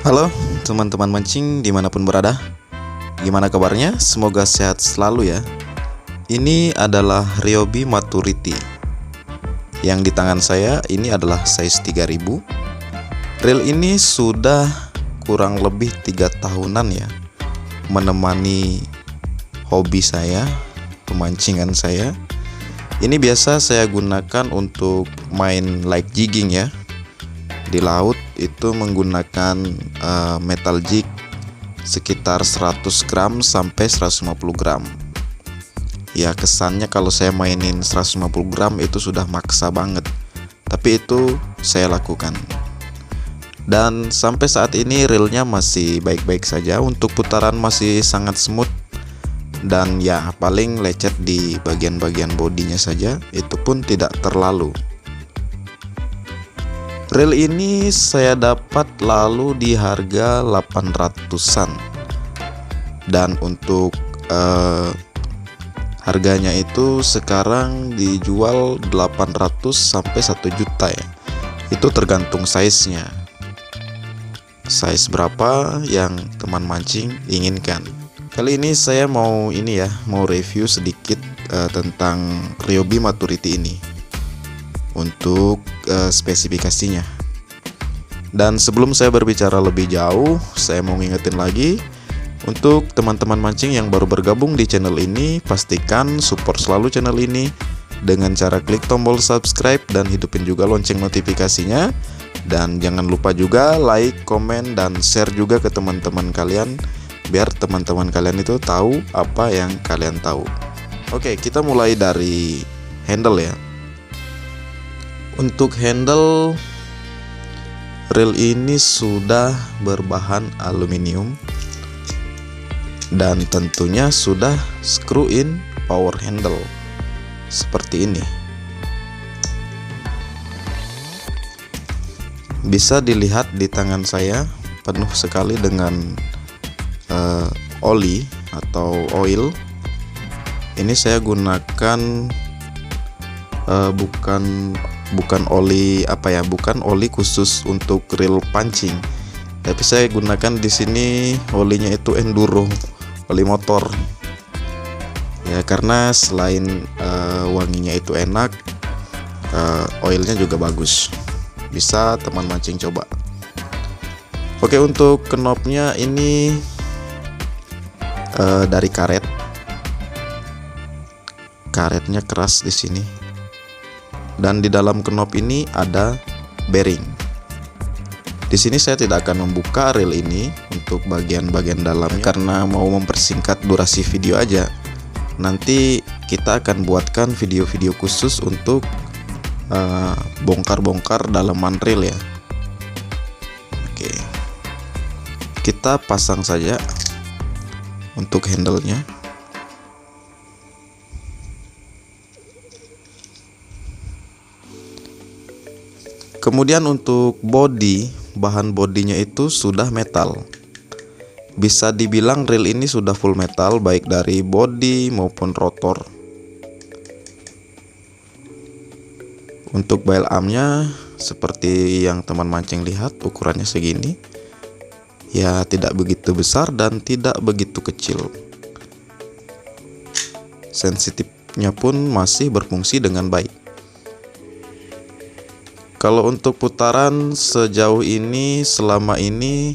Halo teman-teman mancing dimanapun berada. Gimana kabarnya? Semoga sehat selalu ya. Ini adalah Ryobi Maturity. Yang di tangan saya ini adalah size 3000. Reel ini sudah kurang lebih 3 tahunan ya, menemani hobi saya, pemancingan saya. Ini biasa saya gunakan untuk main light jigging ya. Di laut itu menggunakan metal jig sekitar 100 gram sampai 150 gram. Ya kesannya kalau saya mainin 150 gram itu sudah maksa banget, tapi itu saya lakukan. Dan sampai saat ini reelnya masih baik-baik saja. Untuk putaran masih sangat smooth. Dan ya paling lecet di bagian-bagian bodinya saja, itu pun tidak terlalu. Reel ini saya dapat lalu di harga 800-an. Dan untuk harganya itu sekarang dijual 800 sampai 1 juta ya. Itu tergantung size-nya. Size berapa yang teman mancing inginkan. Kali ini saya mau review sedikit tentang Ryobi Maturity ini. Untuk spesifikasinya. Dan sebelum saya berbicara lebih jauh, saya mau ngingetin lagi untuk teman-teman mancing yang baru bergabung di channel ini, pastikan support selalu channel ini dengan cara klik tombol subscribe dan hidupin juga lonceng notifikasinya. Dan jangan lupa juga like, komen, dan share juga ke teman-teman kalian biar teman-teman kalian itu tahu apa yang kalian tahu. Oke, kita mulai dari handle ya. Untuk handle reel ini sudah berbahan aluminium dan tentunya sudah screw in power handle seperti ini. Bisa dilihat di tangan saya penuh sekali dengan oli atau oil. Ini saya gunakan bukan oli bukan oli khusus untuk reel pancing, tapi saya gunakan di sini olinya itu enduro, oli motor ya, karena selain wanginya itu enak, oilnya juga bagus. Bisa teman mancing coba. Oke, untuk knopnya ini dari karetnya keras di sini. Dan di dalam knop ini ada bearing. Di sini saya tidak akan membuka reel ini untuk bagian-bagian dalamnya karena mau mempersingkat durasi video aja. Nanti kita akan buatkan video-video khusus untuk bongkar-bongkar dalaman reel ya. Oke, kita pasang saja untuk handle-nya. Kemudian untuk bahan bodinya itu sudah metal. Bisa dibilang reel ini sudah full metal baik dari bodi maupun rotor. Untuk bail armnya seperti yang teman mancing lihat, ukurannya segini. Ya tidak begitu besar dan tidak begitu kecil. Sensitifnya pun masih berfungsi dengan baik. Kalau untuk putaran sejauh ini, selama ini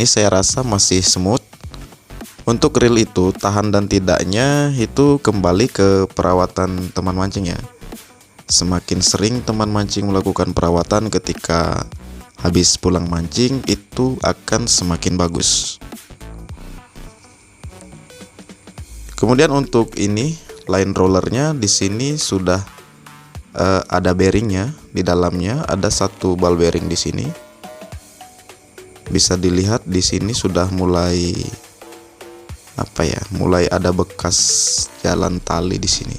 saya rasa masih smooth. Untuk reel itu tahan dan tidaknya itu kembali ke perawatan teman mancing ya. Semakin sering teman mancing melakukan perawatan ketika habis pulang mancing, itu akan semakin bagus. Kemudian untuk ini line rollernya di sini sudah ada bearingnya. Di dalamnya ada satu ball bearing di sini. Bisa dilihat di sini sudah mulai ada bekas jalan tali di sini.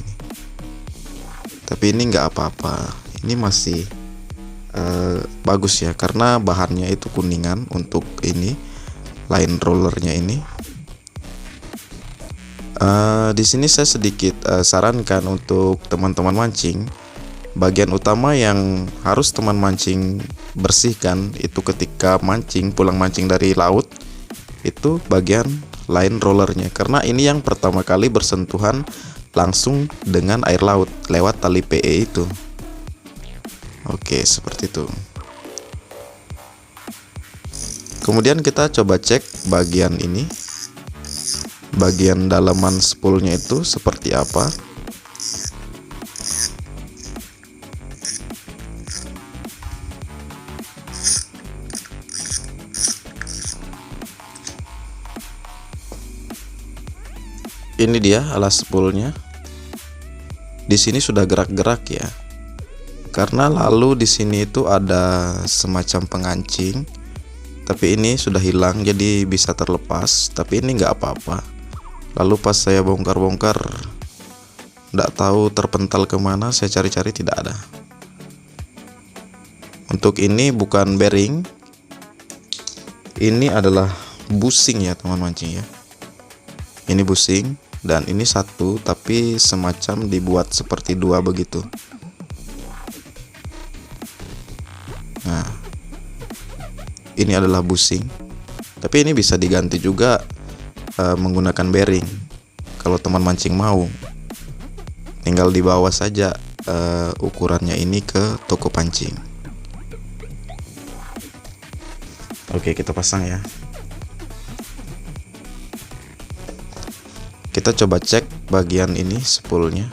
Tapi ini nggak apa-apa. Ini masih bagus ya, karena bahannya itu kuningan untuk ini line rollernya ini. Di sini saya sedikit sarankan untuk teman-teman mancing Bagian utama yang harus teman mancing bersihkan itu ketika mancing, pulang mancing dari laut, itu bagian line rollernya, karena ini yang pertama kali bersentuhan langsung dengan air laut lewat tali PE itu. Oke, seperti itu. Kemudian kita coba cek bagian ini, bagian dalaman spoolnya itu seperti apa. Ini dia alas spoolnya. Di sini sudah gerak-gerak ya. Karena lalu di sini itu ada semacam pengancing, tapi ini sudah hilang jadi bisa terlepas. Tapi ini nggak apa-apa. Lalu pas saya bongkar-bongkar, nggak tahu terpental kemana. Saya cari-cari tidak ada. Untuk ini bukan bearing, ini adalah bushing ya teman mancing ya. Ini bushing. Dan ini satu, tapi semacam dibuat seperti dua begitu. Nah, ini adalah bushing, tapi ini bisa diganti juga menggunakan bearing. Kalau teman mancing mau, tinggal dibawa saja ukurannya ini ke toko pancing. Oke, kita pasang ya. Kita coba cek bagian ini spoolnya.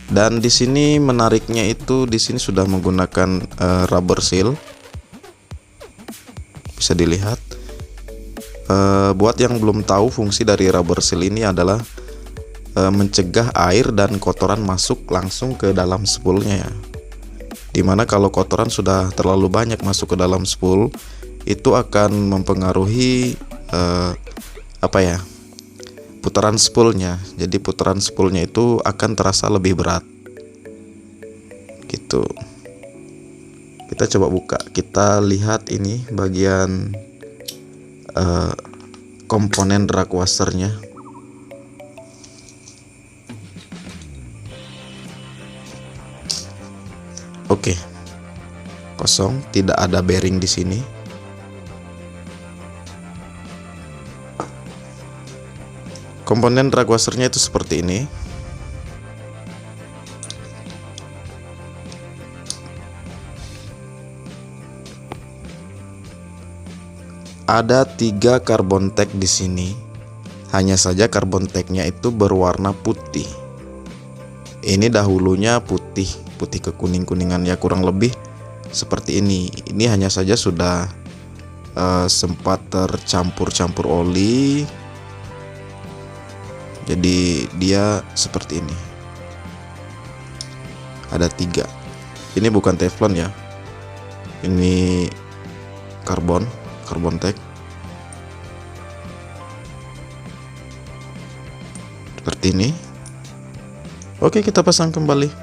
Dan di sini menariknya itu di sini sudah menggunakan rubber seal. Bisa dilihat. Buat yang belum tahu, fungsi dari rubber seal ini adalah mencegah air dan kotoran masuk langsung ke dalam spoolnya ya. Dimana kalau kotoran sudah terlalu banyak masuk ke dalam spool, itu akan mempengaruhi putaran spoolnya. Jadi putaran spoolnya itu akan terasa lebih berat gitu. Kita coba buka, kita lihat ini bagian komponen drag washernya. Oke, kosong, tidak ada bearing di sini. Komponen drag washernya itu seperti ini. Ada 3 carbon tag di sini. Hanya saja carbon tagnya itu berwarna putih. Ini dahulunya putih ke kuning-kuningan ya, kurang lebih seperti ini. Ini hanya saja sudah sempat tercampur-campur oli. Jadi dia seperti ini. Ada 3. Ini bukan teflon ya. Ini karbon tag. Seperti ini. Oke, kita pasang kembali.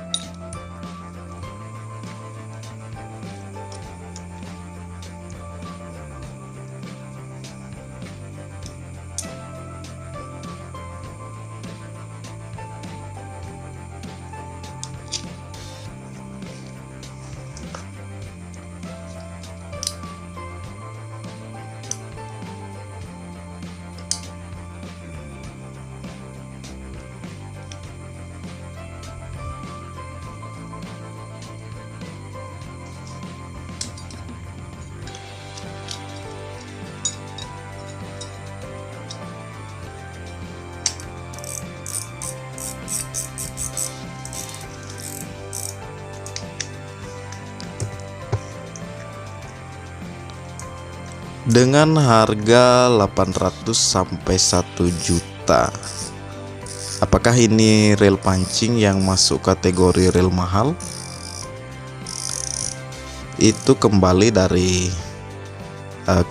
Dengan harga 800 sampai 1 juta. Apakah ini reel pancing yang masuk kategori reel mahal? Itu kembali dari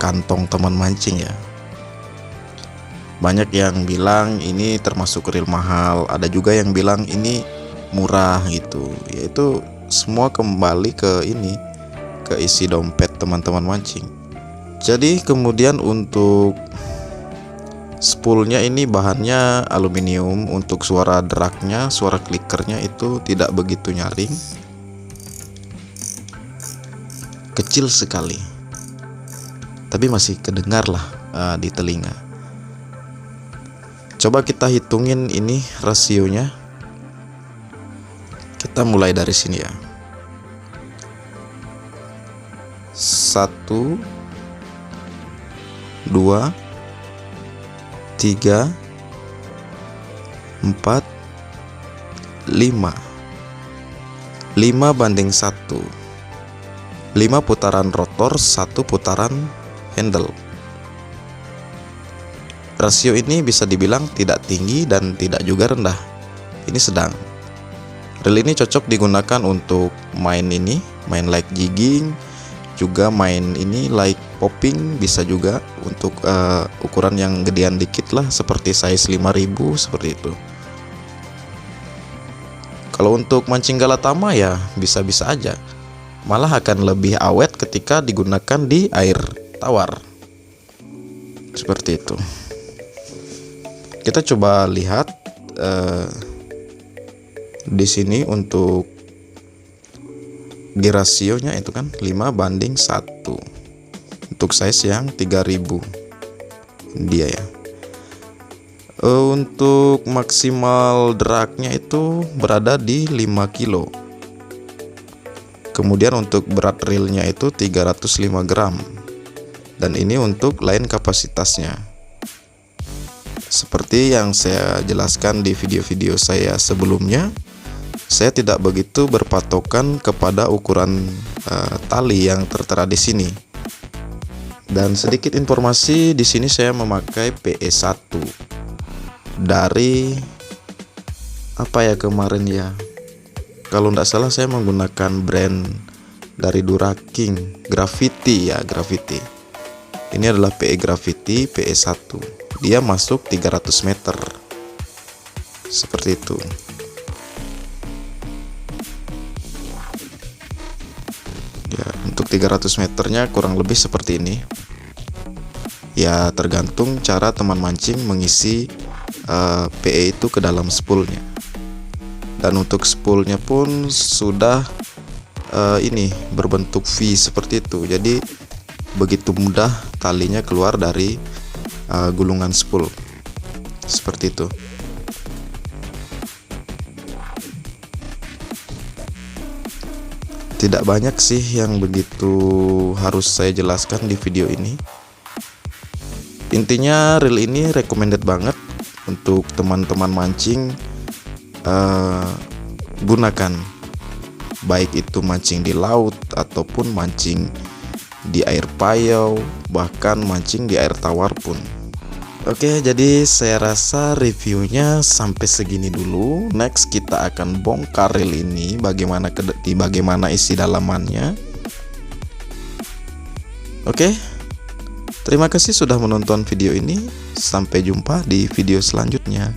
kantong teman mancing ya. Banyak yang bilang ini termasuk reel mahal, ada juga yang bilang ini murah gitu. Yaitu semua kembali ke ini, ke isi dompet teman-teman mancing. Jadi kemudian untuk Spoolnya ini bahannya aluminium. Untuk suara dragnya, suara klikernya itu tidak begitu nyaring, kecil sekali, tapi masih kedengar lah di telinga. Coba kita hitungin ini rasionya. Kita mulai dari sini ya. 1, 2, 3, 4, 5. 5:1. 5 putaran rotor, 1 putaran handle. Rasio ini bisa dibilang tidak tinggi dan tidak juga rendah. Ini sedang. Reel ini cocok digunakan untuk main like jigging, juga main like popping, bisa juga untuk ukuran yang gedean dikit lah, seperti size 5000 seperti itu. Kalau untuk mancing galatama ya bisa-bisa aja, malah akan lebih awet ketika digunakan di air tawar. Seperti itu. Kita coba lihat di sini untuk gear rasionya itu kan 5:1 untuk size yang 3000 dia ya. Untuk maksimal dragnya itu berada di 5 kilo. Kemudian untuk berat reelnya itu 305 gram. Dan ini untuk line kapasitasnya. Seperti yang saya jelaskan di video-video saya sebelumnya, saya tidak begitu berpatokan kepada ukuran tali yang tertera di sini. Dan sedikit informasi, di sini saya memakai PE1 dari kemarin ya. Kalau tidak salah saya menggunakan brand dari Duraking, Gravity ya, Gravity. Ini adalah PE Gravity PE1. Dia masuk 300 meter. Seperti itu. Ya, untuk 300 meternya kurang lebih seperti ini. Ya, tergantung cara teman mancing mengisi PE itu ke dalam spoolnya. Dan untuk spoolnya pun sudah berbentuk V seperti itu. Jadi begitu mudah talinya keluar dari gulungan spool. Seperti itu. Tidak banyak sih yang begitu harus saya jelaskan di video ini. Intinya reel ini recommended banget untuk teman-teman mancing. Gunakan, baik itu mancing di laut ataupun mancing di air payau, bahkan mancing di air tawar pun. Oke, jadi saya rasa reviewnya sampai segini dulu. Next kita akan bongkar reel ini, bagaimana isi dalamannya. Oke, terima kasih sudah menonton video ini. Sampai jumpa di video selanjutnya.